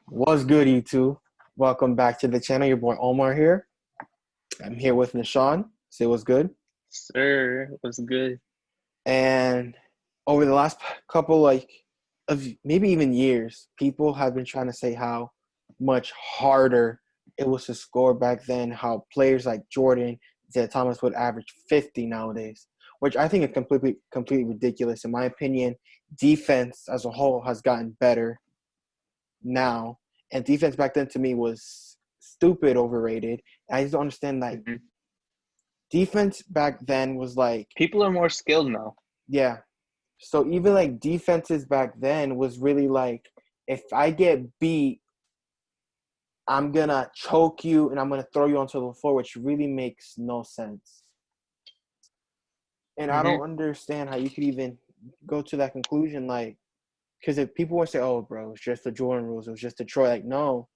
What's good, you two? Welcome back to the channel. Your boy Omar here. I'm here with Nishan. Say what's good. Sir, what's good? And over the last couple, of maybe even years, people have been trying to say how much harder it was to score back then. How players like Jordan, Isaiah Thomas would average 50 nowadays, which I think is completely ridiculous. In my opinion, defense as a whole has gotten better now, and defense back then to me was stupid overrated. I just don't understand, like, Mhm. defense back then was like, People are more skilled now. yeah. So even like defenses back then was really like, if I get beat, I'm gonna choke you and I'm gonna throw you onto the floor, which really makes no sense. And I don't hmm understand how you could even go to that conclusion, like, because if people would say, "Oh, bro, it's just the Jordan rules, it was just Detroit," like, no,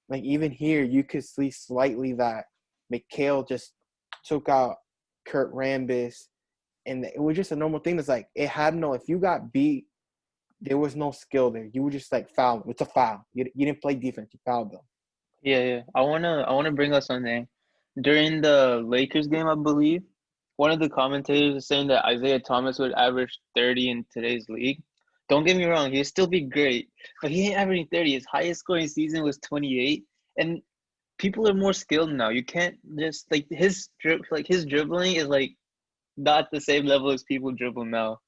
like even here, you could see slightly that McHale just took out Kurt Rambis, and it was just a normal thing. That's like it had no. If you got beat, there was no skill there. You were just like foul. It's a foul. You didn't play defense. You fouled them. Yeah, yeah. I wanna bring up something. During the Lakers game, I believe, one of the commentators was saying that Isaiah Thomas would average 30 in today's league. Don't get me wrong, he'd still be great, but he ain't averaging 30. His highest scoring season was 28, and people are more skilled now. You can't just his dribbling is like not the same level as people dribble now.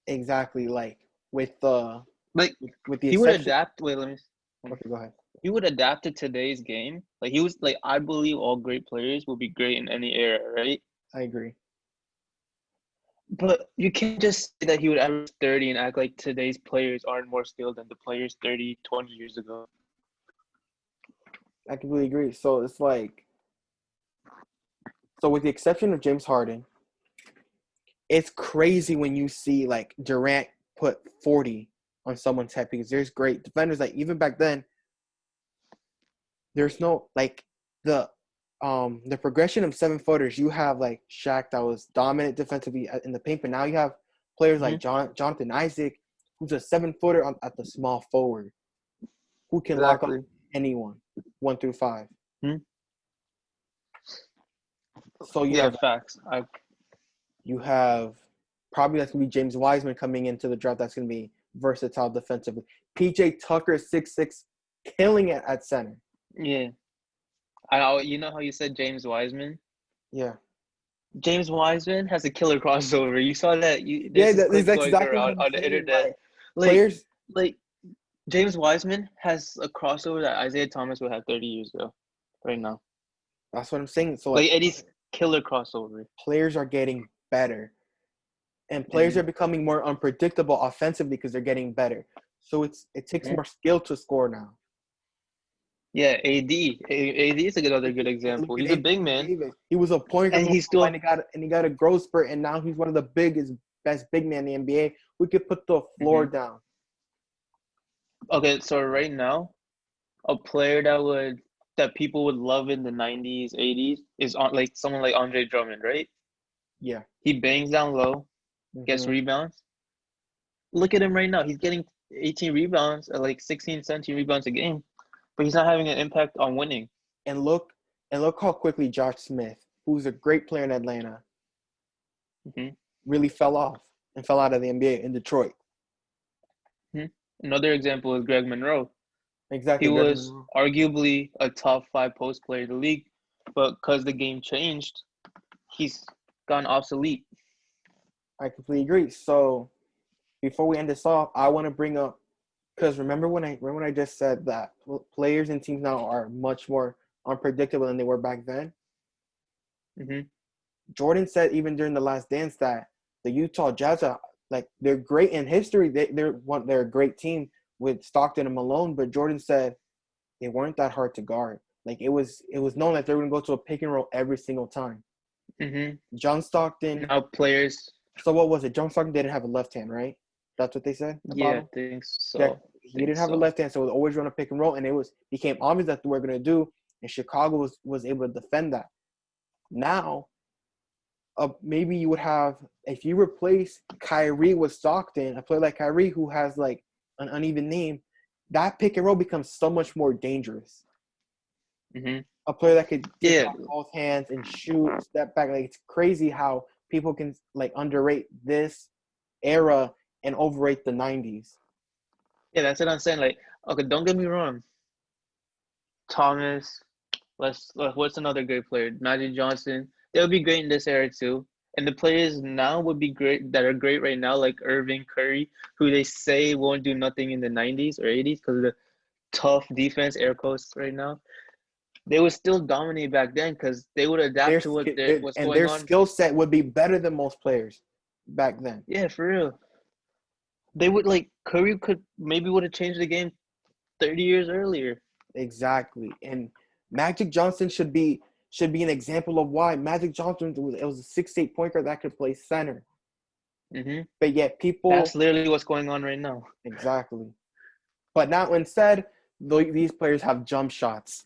Exactly. Like with the Like with the he would exception. adapt. Wait, let me. Okay, go ahead. He would adapt to today's game. Like he was like I believe all great players will be great in any era, right? I agree. But you can't just say that he would average 30 and act like today's players aren't more skilled than the players 30, 20 years ago. I completely agree. So it's like, so with the exception of James Harden, it's crazy when you see like Durant put 40 on someone's head, because there's great defenders. Like even back then, there's no like the the progression of 7 footers. You have like Shaq that was dominant defensively in the paint, but now you have players like hmm Jonathan Isaac, who's a 7 footer at the small forward, who can lock up Exactly. anyone 1 through 5. hmm So Yeah, facts. you have probably that's gonna be James Wiseman coming into the draft. That's gonna be versatile defensively. PJ Tucker 6'6", killing it at center. Yeah. You know how you said James Wiseman? Yeah, James Wiseman has a killer crossover. You saw that yeah, there's this clip that's going exactly what around I'm on the saying. internet. Like Like players, like James Wiseman has a crossover that Isaiah Thomas would have 30 years ago, right now. that's what I'm saying. So like Like Eddie's killer crossover. players are getting better, and players hmm are becoming more unpredictable offensively because they're getting better. So it takes hmm more skill to score now. Yeah, AD is another good Look example. at He's a big Anthony man, Davis. He was a point guard and before he's still he got a growth spurt, and now he's one of the biggest, best big men in the NBA. We could put the floor hmm down. okay. So right now, a player that people would love in the 90's, 80's is on like someone like Andre Drummond, right? Yeah. He bangs down low, gets Hmm. rebounds. Look at him right now. He's getting 18 rebounds, like 16, 17 rebounds a game, but he's not having an impact on winning. And look how quickly Josh Smith, who's a great player in Atlanta, hmm really fell off and fell out of the NBA in Detroit. hmm Another example is Greg Monroe. He Exactly, Greg was Monroe. arguably a top five post player in the league, but because the game changed, he's gone obsolete. I completely agree. So before we end this off, I want to bring up, because remember when I just said that players and teams now are much more unpredictable than they were back then. hmm Jordan said even during the Last Dance that the Utah Jazz are like they're great in history. They're a great team with Stockton and Malone, but Jordan said they weren't that hard to guard. Like it was known that they were going to go to a pick and roll every single time. hmm John Stockton. Now players, So what was it? John Stockton didn't have a left hand, right? That's what they said about yeah, him. think Yeah, so. he Think didn't have a so. left hand, so it was always run a pick and roll, and it was became obvious that they were going to do. And Chicago was able to defend that. Now, maybe you would have, if you replace Kyrie with Stockton, a player like Kyrie who has like an uneven name, that pick and roll becomes so much more dangerous. Hmm. A player that could take it Yeah, off both hands and shoot, step back. Like it's crazy how people can like underrate this era and overrate the 90's. yeah, that's what I'm saying. Like, okay, don't get me wrong. Thomas, what's another great player? Magic Johnson. They'll be great in this era too. And the players now would be great that are great right now, like Irving Curry, who they say won't do nothing in the 90's or 80's because of the tough defense, air quotes right now. They would still dominate back then because they would adapt to what's going Their on. skill set would be better than most players back then. Yeah, for real. They would like Curry could maybe would have changed the game 30 years earlier. Exactly. And Magic Johnson should be an example of why Magic Johnson was a 6'8" point guard that could play center. Hmm. But yet people That's literally what's going on right now. exactly. But now instead, these players have jump shots.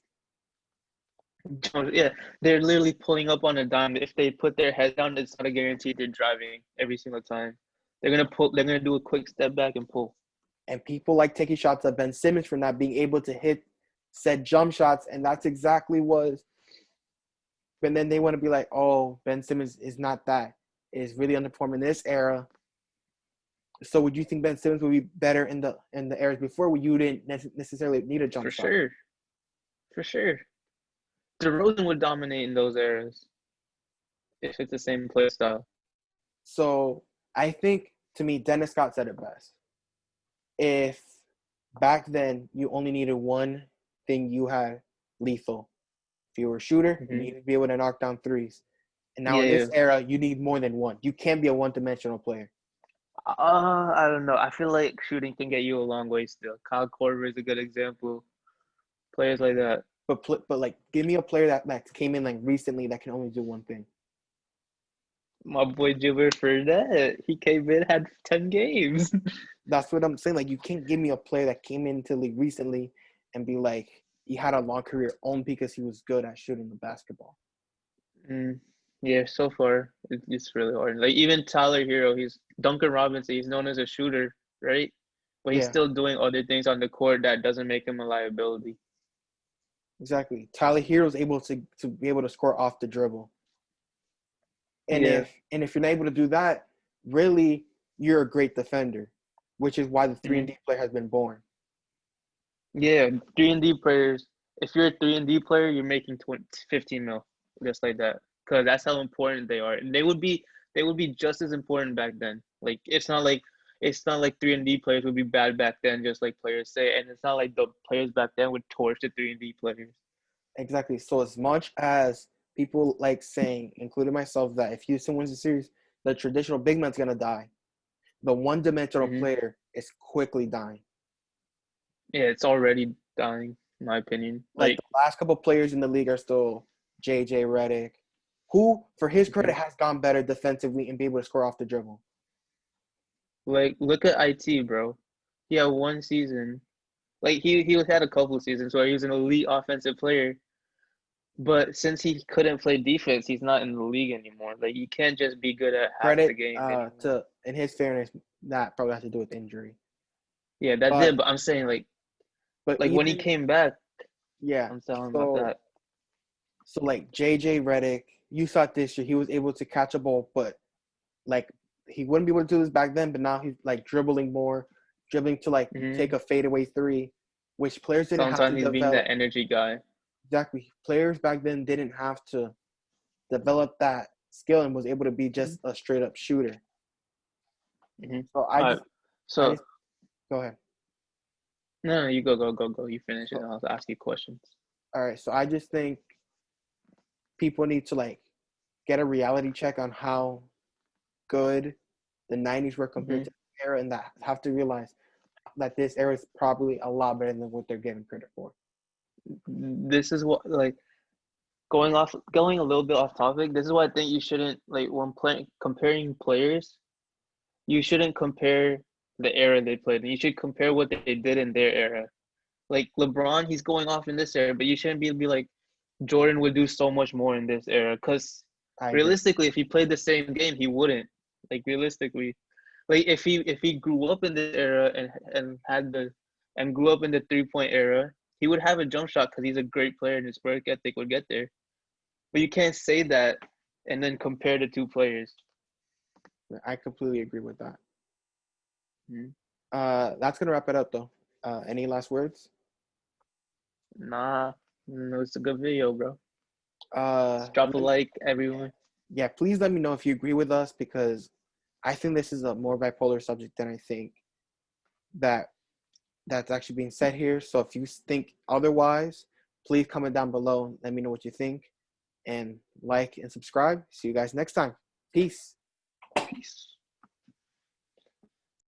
Yeah, they're literally pulling up on a dime. If they put their head down, it's not a guarantee they're driving every single time. They're gonna pull. They're gonna do a quick step back and pull. And people like taking shots at Ben Simmons for not being able to hit said jump shots. And that's exactly what. But then they want to be like, oh, Ben Simmons is not that. Is really underperforming this era. So would you think Ben Simmons would be better in the eras before where you didn't necessarily need a jump For shot? sure, for sure. DeRozan would dominate in those eras if it's the same play style. So I think, to me, Dennis Scott said it best. If back then you only needed one thing, you had lethal. If you were a shooter, you Hmm. need to be able to knock down threes. And now Yeah, in yeah. this era, you need more than one. You can't be a one-dimensional player. I don't know. I feel like shooting can get you a long way still. Kyle Korver is a good example. Players like that. But like, give me a player that came in like recently that can only do one thing. My boy Jibber for that. He came in, had 10 games. That's what I'm saying. Like, you can't give me a player that came into the league recently and be like, he had a long career only because he was good at shooting the basketball. Mm, yeah, so far it's really hard. Like even Tyler Hero, he's Duncan Robinson. He's known as a shooter, right? But he's Yeah, still doing other things on the court that doesn't make him a liability. exactly. Tyler Hero's able to be able to score off the dribble. And Yeah, if you're not able to do that, really, you're a great defender, which is why the 3 and mm, D player has been born. yeah. 3 and D players. If you're a 3 and D player, you're making 20, 15 mil, just like that. Because that's how important they are. And they would be just as important back then. Like it's not like 3 and D players would be bad back then, just like players say. And it's not like the players back then would torch the 3 and D players. Exactly. So as much as people like saying, including myself, that if Houston wins the series, the traditional big man's gonna die. The one-dimensional Hmm. player is quickly dying. Yeah, it's already dying, in my opinion. Like the last couple players in the league are still JJ Redick, who, for his credit, Mhm. has gone better defensively and be able to score off the dribble. Like look at IT, bro. He had one season. Like he had a couple seasons where he was an elite offensive player, but since he couldn't play defense, he's not in the league anymore. Like you can't just be good at half the Credit game anymore. to, in his fairness, that probably has to do with injury. Yeah, that But did, but I'm saying but like when he even came back, yeah, I'm telling about so that. like JJ Redick, you saw this year he was able to catch a ball, but like he wouldn't be able to do this back then. But now he's like dribbling more, dribbling to like take Hmm. a fadeaway three, which players didn't have to Sometimes he's being develop. that energy guy. Exactly, players back then didn't have to develop that skill and was able to be Hmm. just a straight up shooter. Hmm. So All right. I So just go ahead. no, you go. You finish it, So and I'll ask you questions. all right, so I just think people need to like get a reality check on how good the 90's were compared Hmm. to the era, and that have to realize that this era is probably a lot better than what they're getting credit for. This is what like going a little bit off topic. This is why I think you shouldn't like when playing comparing players. You shouldn't compare the era they played in. You should compare what they did in their era. Like LeBron, he's going off in this era, but you shouldn't be like Jordan would do so much more in this era. Because I agree. realistically, if he played the same game, he wouldn't. Like realistically, like if he grew up in this era and had the and grew up in the 3-point era, he would have a jump shot because he's a great player and his work ethic would get there. But you can't say that and then compare the two players. I completely agree with that. Mhm. That's gonna wrap it up though. Any last words? Nah, no, it's a good video, bro. Uh, Just drop a like, everyone. yeah, please let me know if you agree with us because I think this is a more bipolar subject than I think that that's actually being said here. So if you think otherwise, please comment down below. Let me know what you think and like and subscribe. See you guys next time. Peace. Peace.